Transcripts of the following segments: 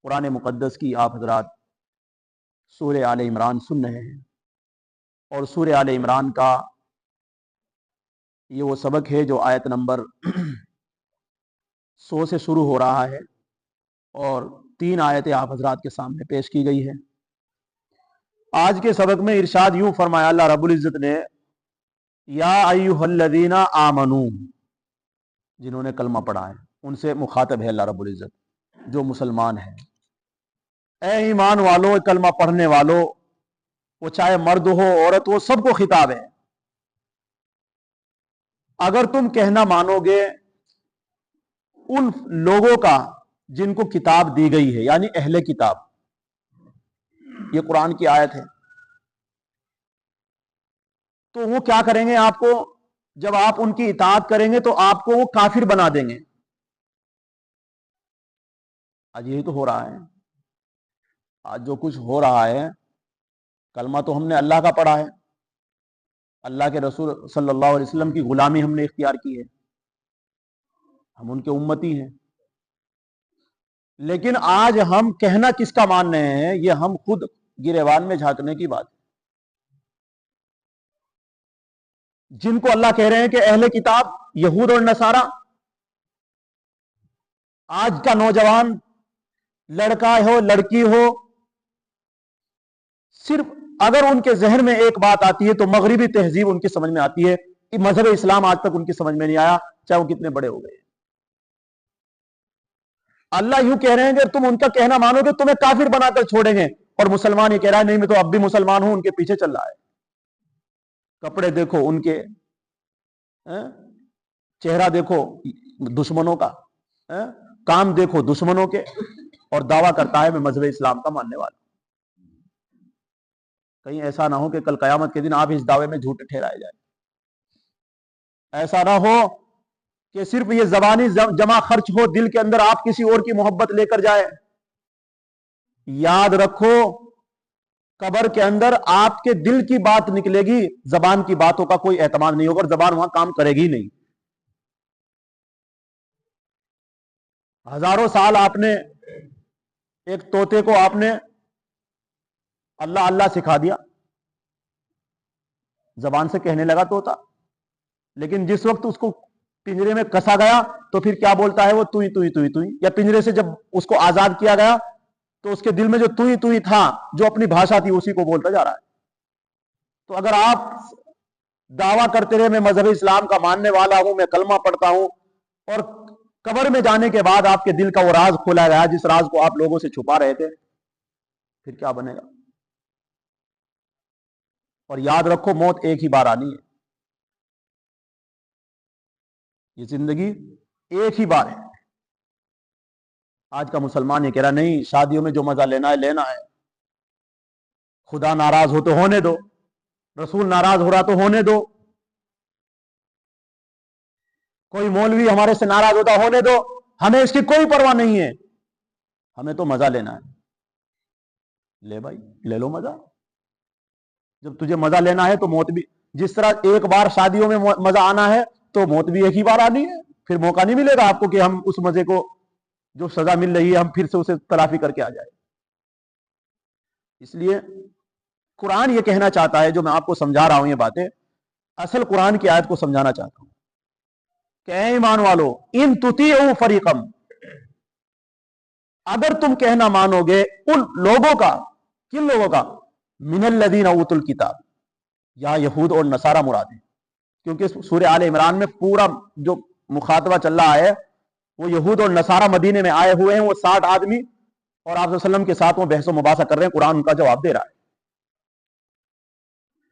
قرآن مقدس کی آپ حضرات سورہ آل عمران سن رہے ہیں، اور سورہ آل عمران کا یہ وہ سبق ہے جو آیت نمبر 100 سے شروع ہو رہا ہے، اور 3 آیتیں آپ حضرات کے سامنے پیش کی گئی ہے۔ آج کے سبق میں ارشاد یوں فرمایا اللہ رب العزت نے، یا ایھا الذین آمنو، جنہوں نے کلمہ پڑھا ہے ان سے مخاطب ہے اللہ رب العزت، جو مسلمان ہیں۔ اے ایمان والو، کلمہ پڑھنے والو، وہ چاہے مرد ہو عورت ہو، سب کو خطاب ہے۔ اگر تم کہنا مانو گے ان لوگوں کا جن کو کتاب دی گئی ہے، یعنی اہل کتاب، یہ قرآن کی آیت ہے، تو وہ کیا کریں گے؟ آپ کو جب آپ ان کی اطاعت کریں گے تو آپ کو وہ کافر بنا دیں گے۔ آج یہی تو ہو رہا ہے، آج جو کچھ ہو رہا ہے، کلمہ تو ہم نے اللہ کا پڑھا ہے، اللہ کے رسول صلی اللہ علیہ وسلم کی غلامی ہم نے اختیار کی ہے، ہم ان کے امتی ہیں، لیکن آج ہم کہنا کس کا مان رہے ہیں؟ یہ ہم خود گریبان میں جھانکنے کی بات ہے۔ جن کو اللہ کہہ رہے ہیں کہ اہل کتاب یہود اور نصارہ، آج کا نوجوان لڑکا ہو لڑکی ہو، صرف اگر ان کے ذہن میں ایک بات آتی ہے تو مغربی تہذیب ان کی سمجھ میں آتی ہے، مذہب اسلام آج تک ان کی سمجھ میں نہیں آیا، چاہے وہ کتنے بڑے ہو گئے۔ اللہ یوں کہہ رہے ہیں کہ تم ان کا کہنا مانو گے تمہیں کافر بنا کر چھوڑیں گے، اور مسلمان یہ کہہ رہا ہے نہیں میں تو اب بھی مسلمان ہوں، ان کے پیچھے چل رہا ہے۔ کپڑے دیکھو ان کے، چہرہ دیکھو دشمنوں کا، کام دیکھو دشمنوں کے، اور دعویٰ کرتا ہے میں مذہب اسلام کا ماننے والا ہوں۔ کہیں ایسا نہ ہو کہ کل قیامت کے دن آپ اس دعوے میں جھوٹے ٹھہرائے جائیں۔ ایسا نہ ہو کہ صرف یہ زبانی جمع خرچ ہو، دل کے اندر آپ کسی اور کی محبت لے کر جائے۔ یاد رکھو، قبر کے اندر آپ کے دل کی بات نکلے گی، زبان کی باتوں کا کوئی اعتماد نہیں ہوگا، اور زبان وہاں کام کرے گی نہیں۔ ہزاروں سال آپ نے ایک طوطے کو آپ نے اللہ اللہ سکھا دیا، زبان سے کہنے لگا طوطا، لیکن جس وقت اس کو پنجرے میں کسا گیا تو پھر کیا بولتا ہے وہ؟ توئی توئی توئی توئی۔ یا پنجرے سے جب اس کو آزاد کیا گیا تو اس کے دل میں جو توئی توئی تھا، جو اپنی بھاشا تھی، اسی کو بولتا جا رہا ہے۔ تو اگر آپ دعویٰ کرتے رہے میں مذہب اسلام کا ماننے والا ہوں، میں کلمہ پڑھتا ہوں، اور قبر میں جانے کے بعد آپ کے دل کا وہ راز کھولا گیا جس راز کو آپ لوگوں سے چھپا رہے تھے، پھر کیا بنے گا؟ اور یاد رکھو، موت ایک ہی بار آنی ہے، یہ زندگی ایک ہی بار ہے۔ آج کا مسلمان یہ کہہ رہا نہیں، شادیوں میں جو مزہ لینا ہے لینا ہے، خدا ناراض ہو تو ہونے دو، رسول ناراض ہو رہا تو ہونے دو، کوئی مولوی ہمارے سے ناراض ہوتا ہونے دو، ہمیں اس کی کوئی پرواہ نہیں ہے، ہمیں تو مزہ لینا ہے۔ لے بھائی، لے لو مزہ۔ جب تجھے مزہ لینا ہے تو موت بھی، جس طرح ایک بار شادیوں میں مزہ آنا ہے تو موت بھی ایک ہی بار آنی ہے، پھر موقع نہیں ملے گا آپ کو کہ ہم اس مزے کو، جو سزا مل رہی ہے، ہم پھر سے اسے تلافی کر کے آ جائے۔ اس لیے قرآن یہ کہنا چاہتا ہے، جو میں آپ کو سمجھا رہا ہوں یہ باتیں، اصل قرآن کی آیت کو سمجھانا چاہتا ہوں کہ اے ایمان والو، ان تطیعوا فریقا، اگر تم کہنا مانو گے ان لوگوں کا، کن لوگوں کا؟ من الذین اوتوا الکتاب، یا یہود اور نصارہ مراد ہے، کیونکہ سورہ آل عمران میں پورا جو مخاطبہ چل رہا ہے وہ یہود اور نصارہ مدینے میں آئے ہوئے ہیں، وہ 60 آدمی، اور آپ صلی اللہ علیہ وسلم کے ساتھ وہ بحث و مباحثہ کر رہے ہیں، قرآن ان کا جواب دے رہا ہے۔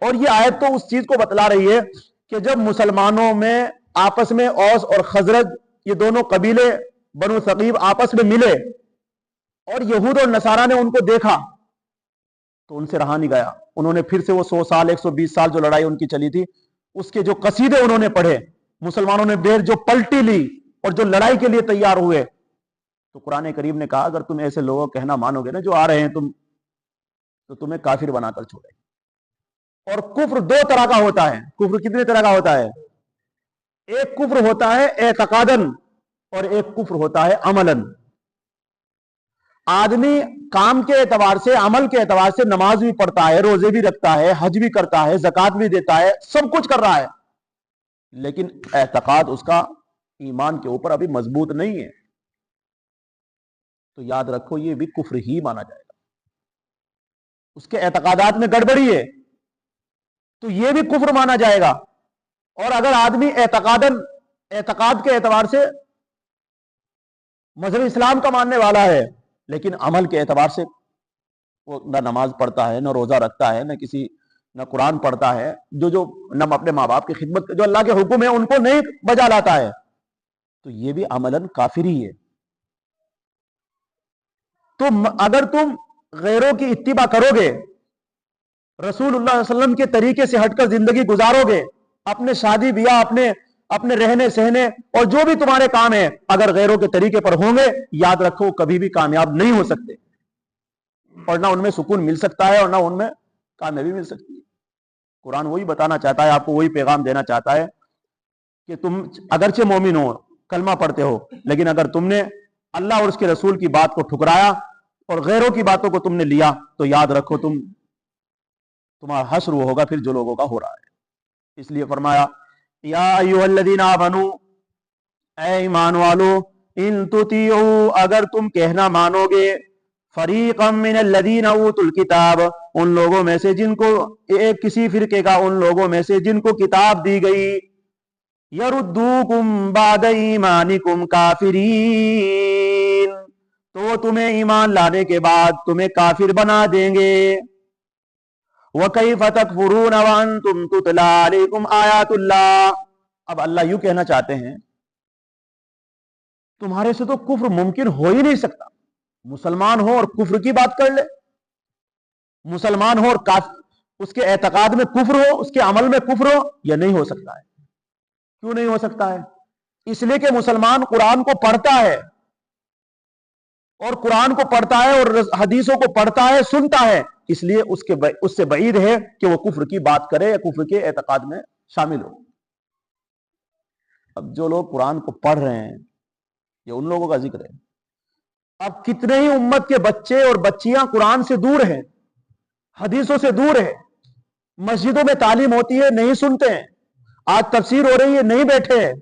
اور یہ آیت تو اس چیز کو بتلا رہی ہے کہ جب مسلمانوں میں آپس میں اوس اور خزرج، یہ دونوں قبیلے بنو ثقیف آپس میں ملے، اور یہود اور نصارہ نے ان کو دیکھا تو ان سے رہا نہیں گیا، انہوں نے پھر سے وہ 100 سال 120 سال جو لڑائی ان کی چلی تھی، اس کے جو قصیدے انہوں نے پڑھے، مسلمانوں نے دیر جو پلٹی لی اور جو لڑائی کے لیے تیار ہوئے، تو قرآن کریم نے کہا اگر تم ایسے لوگوں کہنا مانو گے نا جو آ رہے ہیں تم، تو تمہیں کافر بنا کر چھوڑے۔ اور کفر 2 طرح کا ہوتا ہے۔ کفر کتنے طرح کا ہوتا ہے؟ ایک کفر ہوتا ہے اعتقاداً، اور ایک کفر ہوتا ہے عملاً۔ آدمی کام کے اعتبار سے، عمل کے اعتبار سے نماز بھی پڑھتا ہے، روزے بھی رکھتا ہے، حج بھی کرتا ہے، زکوٰۃ بھی دیتا ہے، سب کچھ کر رہا ہے، لیکن اعتقاد اس کا ایمان کے اوپر ابھی مضبوط نہیں ہے، تو یاد رکھو یہ بھی کفر ہی مانا جائے گا. اس کے اعتقادات میں گڑبڑی ہے تو یہ بھی کفر مانا جائے گا. اور اگر آدمی اعتقاد کے اعتبار سے مذہب اسلام کا ماننے والا ہے لیکن عمل کے اعتبار سے وہ نہ نماز پڑھتا ہے، نہ روزہ رکھتا ہے، نہ قرآن پڑھتا ہے، جو نہ اپنے ماں باپ کی خدمت، جو اللہ کے حکم ہے ان کو نہیں بجا لاتا ہے، تو یہ بھی عملاً کافر ہی ہے. تو اگر تم غیروں کی اتباع کرو گے، رسول اللہ صلی اللہ علیہ وسلم کے طریقے سے ہٹ کر زندگی گزارو گے، اپنے شادی بیاہ، اپنے رہنے سہنے اور جو بھی تمہارے کام ہیں اگر غیروں کے طریقے پر ہوں گے، یاد رکھو کبھی بھی کامیاب نہیں ہو سکتے، اور نہ ان میں سکون مل سکتا ہے اور نہ ان میں کامیابی مل سکتی ہے. قرآن وہی بتانا چاہتا ہے، آپ کو وہی پیغام دینا چاہتا ہے کہ تم اگرچہ مومن ہو، کلمہ پڑھتے ہو، لیکن اگر تم نے اللہ اور اس کے رسول کی بات کو ٹھکرایا اور غیروں کی باتوں کو تم نے لیا تو یاد رکھو تمہارا حشر وہ ہوگا پھر جو لوگوں کا ہو رہا ہے. اس لیے فرمایا یا ایھا الذین آمنوا، اے ایمان والو، ان تطیعوا، اگر تم کہنا مانو گے، فریقا من الذین اوتوا الکتاب، ان لوگوں میں سے جن کو، ایک کسی فرقے کا ان لوگوں میں سے جن کو کتاب دی گئی، یردوکم بعد ایمانکم کافرین، تو وہ تمہیں ایمان لانے کے بعد تمہیں کافر بنا دیں گے. وَكَيْفَ تَكْفُرُونَ وَأَنْتُمْ تُتْلَى عَلَيْكُمْ آیَاتُ اللَّهِ. اب اللہ یوں کہنا چاہتے ہیں تمہارے سے تو کفر ممکن ہو ہی نہیں سکتا. مسلمان ہو اور کفر کی بات کر لے، مسلمان ہو اور اس کے اعتقاد میں کفر ہو، اس کے عمل میں کفر ہو، یہ نہیں ہو سکتا ہے. کیوں نہیں ہو سکتا ہے؟ اس لیے کہ مسلمان قرآن کو پڑھتا ہے، اور قرآن کو پڑھتا ہے اور حدیثوں کو پڑھتا ہے، سنتا ہے، اس لیے اس سے بعید ہے کہ وہ کفر کی بات کرے یا کفر کے اعتقاد میں شامل ہو. اب جو لوگ قرآن کو پڑھ رہے ہیں یہ ان لوگوں کا ذکر ہے. اب کتنے ہی امت کے بچے اور بچیاں قرآن سے دور ہیں، حدیثوں سے دور ہیں، مسجدوں میں تعلیم ہوتی ہے نہیں سنتے ہیں، آج تفسیر ہو رہی ہے نہیں بیٹھے ہیں.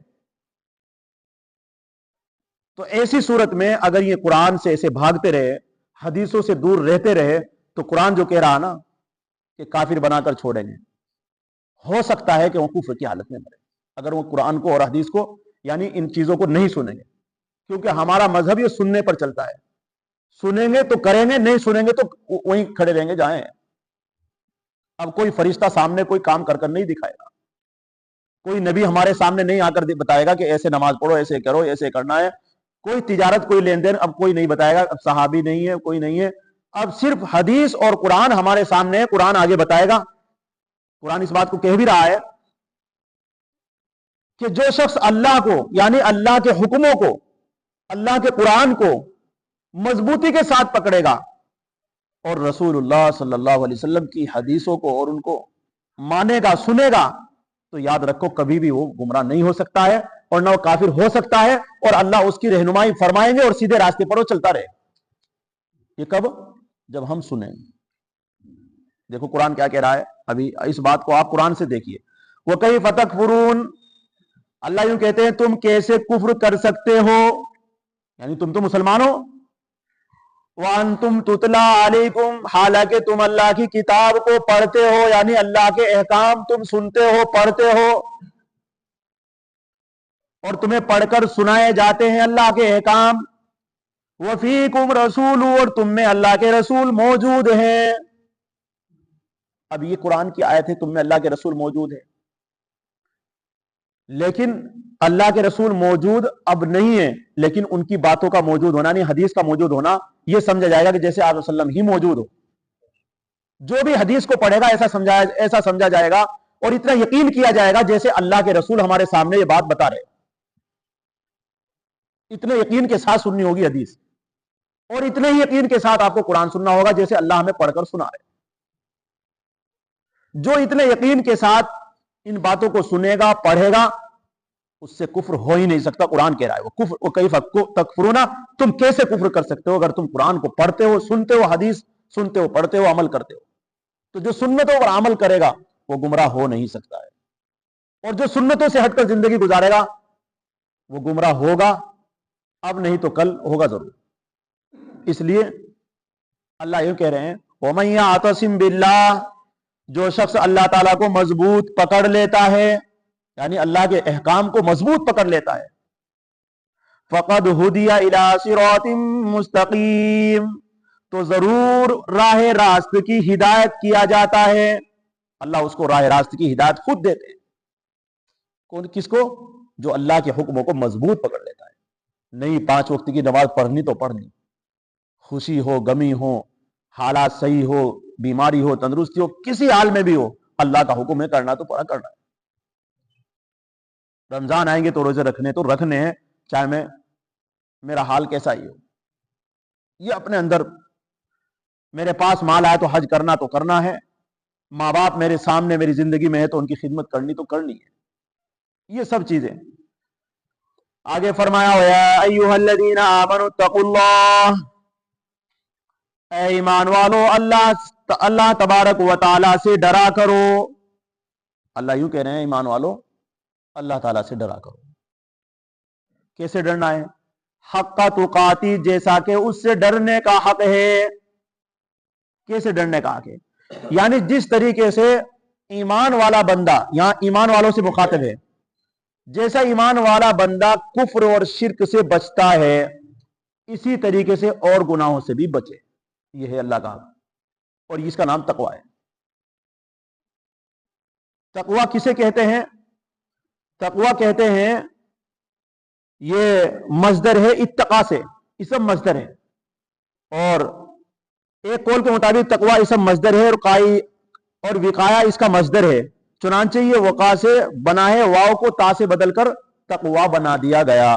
تو ایسی صورت میں اگر یہ قرآن سے ایسے بھاگتے رہے، حدیثوں سے دور رہتے رہے، تو قرآن جو کہہ رہا نا کہ کافر بنا کر چھوڑیں گے، ہو سکتا ہے کہ وہ کفر کی حالت میں مرے اگر وہ قرآن کو اور حدیث کو، یعنی ان چیزوں کو نہیں سنیں گے. کیونکہ ہمارا مذہب یہ سننے پر چلتا ہے، سنیں گے تو کریں گے، نہیں سنیں گے تو وہیں کھڑے رہیں گے جہاں ہیں. اب کوئی فرشتہ سامنے کوئی کام کر کر نہیں دکھائے گا، کوئی نبی ہمارے سامنے نہیں آ کر بتائے گا کہ ایسے نماز پڑھو، ایسے کرو، ایسے کرنا ہے. کوئی تجارت، کوئی لین دین اب کوئی نہیں بتائے گا. اب صحابی نہیں ہے، کوئی نہیں ہے. اب صرف حدیث اور قرآن ہمارے سامنے ہے، قرآن آگے بتائے گا. قرآن اس بات کو کہہ بھی رہا ہے کہ جو شخص اللہ کو، یعنی اللہ کے حکموں کو، اللہ کے قرآن کو مضبوطی کے ساتھ پکڑے گا اور رسول اللہ صلی اللہ علیہ وسلم کی حدیثوں کو اور ان کو مانے گا، سنے گا، تو یاد رکھو کبھی بھی وہ گمراہ نہیں ہو سکتا ہے اور نہ وہ کافر ہو سکتا ہے، اور اللہ اس کی رہنمائی فرمائیں گے اور سیدھے راستے پر وہ چلتا رہے. یہ کب؟ جب ہم سنیں. دیکھو قرآن کیا کہہ رہا ہے، ابھی اس بات کو آپ قرآن سے دیکھیے. وَكَيْفَ تَكْفُرُونَ، اللہ یوں کہتے ہیں تم کیسے کفر کر سکتے ہو، یعنی تم تو مسلمان ہو. وَأَنْتُمْ تُتْلَى عَلَيْكُمْ، حالانکہ تم اللہ کی کتاب کو پڑھتے ہو، یعنی اللہ کے احکام تم سنتے ہو، پڑھتے ہو، اور تمہیں پڑھ کر سنائے جاتے ہیں اللہ کے احکام. وَفِيكُمْ رَسُولُ، اور تم میں اللہ کے رسول موجود ہیں. اب یہ قرآن کی آیت ہے، تم میں اللہ کے رسول موجود ہیں، لیکن اللہ کے رسول موجود اب نہیں ہے، لیکن ان کی باتوں کا موجود ہونا، نہیں حدیث کا موجود ہونا، یہ سمجھا جائے گا کہ جیسے آپ صلی اللہ علیہ وسلم ہی موجود ہو. جو بھی حدیث کو پڑھے گا ایسا سمجھا جائے گا اور اتنا یقین کیا جائے گا جیسے اللہ کے رسول ہمارے سامنے یہ بات بتا رہے. اتنے یقین کے ساتھ سننی ہوگی حدیث، اور اتنے ہی یقین کے ساتھ آپ کو قرآن سننا ہوگا جیسے اللہ ہمیں پڑھ کر سنا رہے. جو اتنے یقین کے ساتھ ان باتوں کو سنے گا، پڑھے گا، اس سے کفر ہو ہی نہیں سکتا. قرآن کہہ رہا ہے وہ کفر وہ کیف تکفرون, تم کیسے کفر کر سکتے ہو اگر تم قرآن کو پڑھتے ہو, سنتے ہو, حدیث سنتے ہو, پڑھتے ہو, عمل کرتے ہو. تو جو سنتوں پر عمل کرے گا وہ گمراہ ہو نہیں سکتا ہے, اور جو سنتوں سے ہٹ کر زندگی گزارے گا وہ گمراہ ہوگا, اب نہیں تو کل ہوگا ضرور. اس لیے اللہ یوں کہہ رہے ہیں وَمَن يَعْتَصِم بِاللَّهِ, جو شخص اللہ تعالیٰ کو مضبوط پکڑ لیتا ہے, یعنی اللہ کے احکام کو مضبوط پکڑ لیتا ہے, فَقَدْ هُدِيَ إِلَىٰ صِرَاطٍ مُسْتَقِيمٍ, تو ضرور راہ راست کی ہدایت کیا جاتا ہے. اللہ اس کو راہ راست کی ہدایت خود دیتے ہیں. کون کس کو؟ جو اللہ کے حکموں کو مضبوط پکڑ لیتا ہے. نہیں 5 وقت کی نماز پڑھنی تو پڑھنی, خوشی ہو, غمی ہو, حالات صحیح ہو, بیماری ہو, تندرستی ہو, کسی حال میں بھی ہو, اللہ کا حکم ہے کرنا تو پورا کرنا ہے. رمضان آئیں گے تو روزے رکھنے تو رکھنے ہیں, چاہے میرا حال کیسا ہی ہو. یہ اپنے اندر, میرے پاس مال آئے تو حج کرنا تو کرنا ہے, ماں باپ میرے سامنے میری زندگی میں ہے تو ان کی خدمت کرنی تو کرنی ہے. یہ سب چیزیں. آگے فرمایا وَيَا أَيُّهَا الَّذِينَ آمَنُوا اتَّقُوا اللَّهَ, اے ایمان والو اللہ تبارک و تعالیٰ سے ڈرا کرو. اللہ یوں کہہ رہے ہیں ایمان والو اللہ تعالیٰ سے ڈرا کرو. کیسے ڈرنا ہے؟ حق تقاتی, جیسا کہ اس سے ڈرنے کا حق ہے. کیسے ڈرنے کا حق ہے؟ یعنی جس طریقے سے ایمان والا بندہ, یہاں ایمان والوں سے مخاطب ہے, جیسا ایمان والا بندہ کفر اور شرک سے بچتا ہے اسی طریقے سے اور گناہوں سے بھی بچے. یہ ہے اللہ کا حق, اور اس کا نام تقوی ہے. تقوی کسے کہتے ہیں؟ تقوی کہتے ہیں, یہ مصدر ہے اتقا سے, اسم مصدر ہے, اور ایک قول کے مطابق تقوی اسم مصدر ہے اور وقایا اس کا مصدر ہے. چنانچہ یہ وقا سے بنا ہے, واو کو تا سے بدل کر تقوی بنا دیا گیا.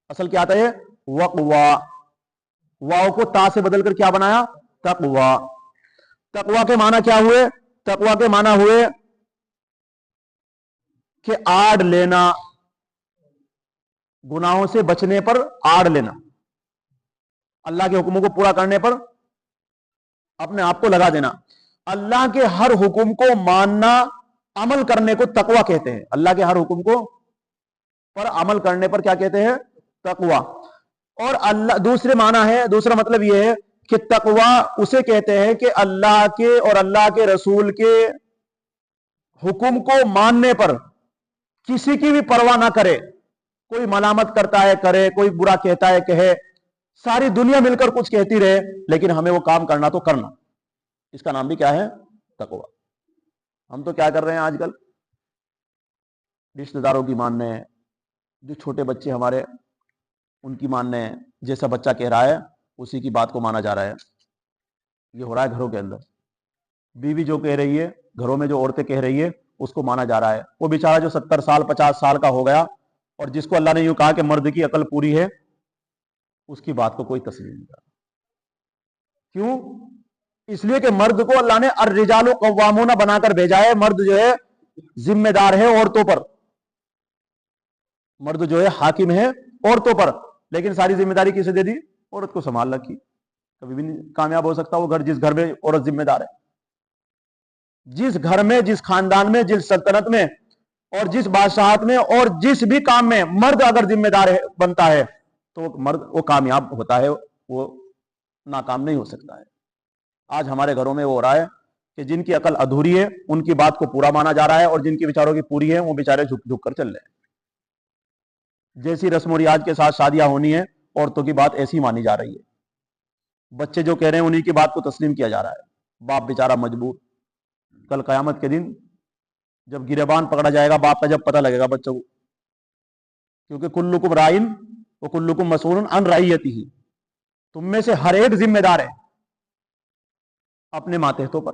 اصل کیا آتا ہے؟ وقوا, واو کو تا سے بدل کر کیا بنایا؟ تقوی. تقوی کے معنی کیا ہوئے؟ تقوی کے معنی ہوئے کہ آڑ لینا, گناہوں سے بچنے پر آڑ لینا, اللہ کے حکموں کو پورا کرنے پر اپنے آپ کو لگا دینا. اللہ کے ہر حکم کو ماننا, عمل کرنے کو تقوی کہتے ہیں. اللہ کے ہر حکم کو پر عمل کرنے پر کیا کہتے ہیں؟ تقوی. اور اللہ دوسرے معنی ہے, دوسرا مطلب یہ ہے کہ تقوی اسے کہتے ہیں کہ اللہ کے اور اللہ کے رسول کے حکم کو ماننے پر کسی کی بھی پرواہ نہ کرے. کوئی ملامت کرتا ہے کرے, کوئی برا کہتا ہے کہے, ساری دنیا مل کر کچھ کہتی رہے, لیکن ہمیں وہ کام کرنا تو کرنا. اس کا نام بھی کیا ہے؟ تقوی. ہم تو کیا کر رہے ہیں آج کل؟ رشتہ داروں کی ماننے ہیں, جو چھوٹے بچے ہمارے ان کی ماننے ہیں, جیسا بچہ کہہ رہا ہے اسی کی بات کو مانا جا رہا ہے. یہ ہو رہا ہے گھروں کے اندر. بیوی جو کہہ رہی ہے, گھروں میں جو عورتیں کہہ رہی ہے اس کو مانا جا رہا ہے. وہ بیچارہ جو 70 سال 50 سال کا ہو گیا اور جس کو اللہ نے یوں کہا کہ مرد کی عقل پوری ہے, اس کی بات کو کوئی تسلیم نہیں کرتا. کیوں؟ اس لیے کہ مرد کو اللہ نے الرجال قوامون بنا کر بھیجا ہے. مرد جو ہے ذمہ دار ہے عورتوں پر, مرد جو ہے حاکم ہے عورتوں پر, لیکن ساری ذمہ داری کسے دے دی؟ عورت کو سنبھال رکھی. کبھی بھی نہیں کامیاب ہو سکتا وہ گھر جس گھر میں عورت ذمہ دار ہے. جس گھر میں, جس خاندان میں, جس سلطنت میں اور جس بادشاہت میں اور جس بھی کام میں مرد اگر ذمہ دار بنتا ہے تو مرد وہ کامیاب ہوتا ہے, وہ ناکام نہیں ہو سکتا ہے. آج ہمارے گھروں میں وہ ہو رہا ہے کہ جن کی عقل ادھوری ہے ان کی بات کو پورا مانا جا رہا ہے, اور جن کی بیچاروں کی پوری ہے وہ بیچارے جھک جھک کر چل رہے ہیں. جیسی رسم و رواج کے ساتھ شادیاں ہونی ہے عورتوں کی بات ایسی مانی جا رہی ہے. بچے جو کہہ رہے ہیں انہی کی بات کو تسلیم کیا جا رہا ہے. باپ بیچارہ مجبور. کل قیامت کے دن جب گریبان پکڑا جائے گا باپ کا, جب پتہ لگے گا بچوں کو, کیونکہ کلکم رائن وکلکم مسئول عن رعیتہ, تم میں سے ہر ایک ذمہ دار ہے اپنے ماتحتوں پر.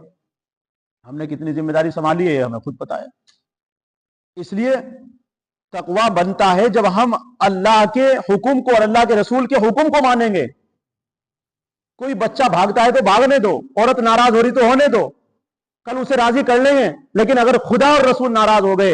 ہم نے کتنی ذمہ داری سنبھالی ہے ہمیں خود پتا ہے. اس لیے تقوی بنتا ہے جب ہم اللہ کے حکم کو اور اللہ کے رسول کے حکم کو مانیں گے. کوئی بچہ بھاگتا ہے تو بھاگنے دو, عورت ناراض ہو رہی تو ہونے دو, کل اسے راضی کر لیں گے. لیکن اگر خدا اور رسول ناراض ہو گئے,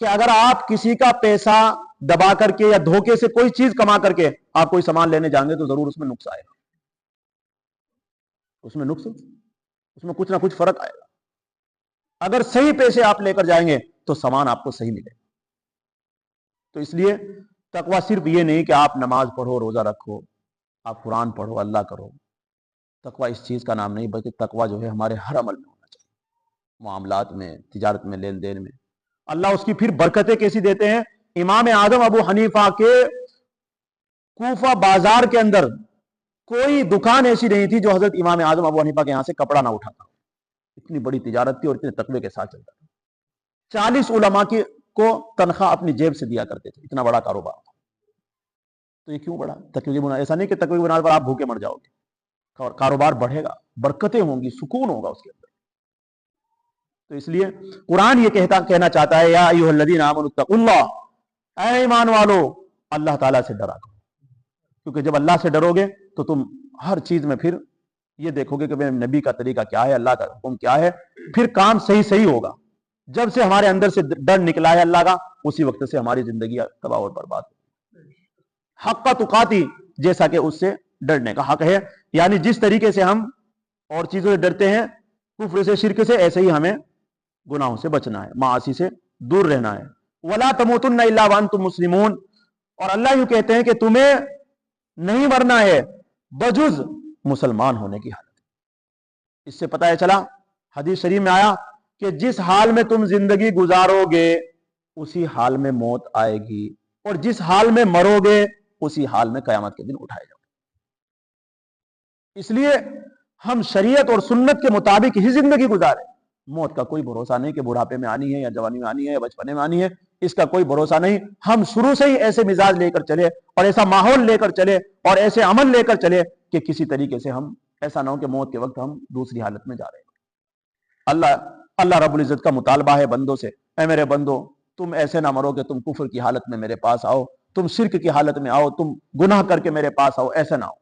کہ اگر آپ کسی کا پیسہ دبا کر کے یا دھوکے سے کوئی چیز کما کر کے آپ کوئی سامان لینے جائیں گے تو ضرور اس میں نقص آئے گا، اس میں کچھ نہ کچھ فرق آئے گا۔ اگر صحیح پیسے آپ لے کر جائیں گے تو سامان آپ کو صحیح ملے گا۔ تو اس لیے تقویٰ صرف یہ نہیں کہ آپ نماز پڑھو، روزہ رکھو، آپ قرآن پڑھو، اللہ کرو۔ تقویٰ اس چیز کا نام نہیں، بلکہ تقویٰ جو ہے ہمارے ہر عمل میں ہونا چاہیے، معاملات میں، تجارت میں، لین دین میں۔ اللہ اس کی پھر برکتیں کیسی دیتے ہیں؟ امام اعظم ابو حنیفہ کے کوفہ بازار کے اندر کوئی دکان ایسی نہیں تھی جو حضرت امام اعظم ابو حنیفہ کے یہاں سے کپڑا نہ اٹھاتا، اتنی بڑی تجارت تھی اور اتنے تقوی کے ساتھ چلتا تھا۔ 40 علماء کو تنخواہ اپنی جیب سے دیا کرتے تھے، اتنا بڑا کاروبار تھا۔ تو یہ کیوں بڑھا؟ تقوی کی بنیاد، ایسا نہیں کہ تقوی کی بنیاد پر آپ بھوکے مر جاؤ گے، کاروبار بڑھے گا، برکتیں ہوں گی، سکون ہوگا اس کے اندر۔ تو اس لیے قرآن یہ کہنا چاہتا ہے، یا ایھا الذین آمنوا اتقوا اللہ، اے ایمان والو اللہ تعالیٰ سے ڈرا کرو، کیونکہ جب اللہ سے ڈرو گے تو تم ہر چیز میں پھر یہ دیکھو گے کہ میرے نبی کا طریقہ کیا ہے، اللہ کا حکم کیا ہے، پھر کام صحیح ہوگا۔ جب سے ہمارے اندر سے ڈر نکلا ہے اللہ کا، اسی وقت سے ہماری زندگی تباہ اور برباد ہے۔ حق تقاتی، جیسا کہ اس سے ڈرنے کا حق ہے، یعنی جس طریقے سے ہم اور چیزوں سے ڈرتے ہیں، کفر سے، شرک سے، ایسے ہی ہمیں گناہوں سے بچنا ہے، معاصی سے دور رہنا ہے۔ وَلَا تَمُوتُنَّ إِلَّا وَأَنْتُمْ مُسْلِمُونَ، اور اللہ یوں کہتے ہیں کہ تمہیں نہیں مرنا ہے بجز مسلمان ہونے کی حالت۔ اس سے پتہ ہے چلا، حدیث شریف میں آیا کہ جس حال میں تم زندگی گزارو گے اسی حال میں موت آئے گی، اور جس حال میں مرو گے اسی حال میں قیامت کے دن اٹھائے جاؤ گے۔ اس لیے ہم شریعت اور سنت کے مطابق ہی زندگی گزارے۔ موت کا کوئی بھروسہ نہیں کہ بڑھاپے میں آنی ہے یا جوانی میں آنی ہے یا بچپنے میں آنی ہے، اس کا کوئی بھروسہ نہیں۔ ہم شروع سے ہی ایسے مزاج لے کر چلے اور ایسا ماحول لے کر چلے اور ایسے عمل لے کر چلے کہ کسی طریقے سے ہم ایسا نہ ہو کہ موت کے وقت ہم دوسری حالت میں جا رہے ہیں۔ اللہ رب العزت کا مطالبہ ہے بندوں سے، اے میرے بندو تم ایسے نہ مرو کہ تم کفر کی حالت میں میرے پاس آؤ، تم شرک کی حالت میں آؤ، تم گناہ کر کے میرے پاس آؤ، ایسا نہ ہو۔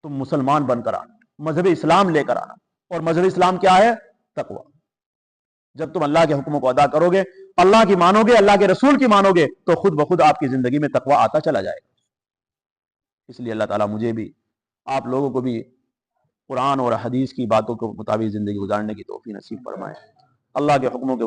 تم مسلمان بن کر آنا، مذہب اسلام لے کر آنا، اور مذہب اسلام کیا ہے؟ تقویٰ۔ جب تم اللہ کے حکموں کو ادا کرو گے، اللہ کی مانو گے، اللہ کے رسول کی مانو گے، تو خود بخود آپ کی زندگی میں تقویٰ آتا چلا جائے گا۔ اس لیے اللہ تعالیٰ مجھے بھی، آپ لوگوں کو بھی قرآن اور حدیث کی باتوں کے مطابق زندگی گزارنے کی توفیق نصیب فرمائے۔ اللہ کے حکموں کے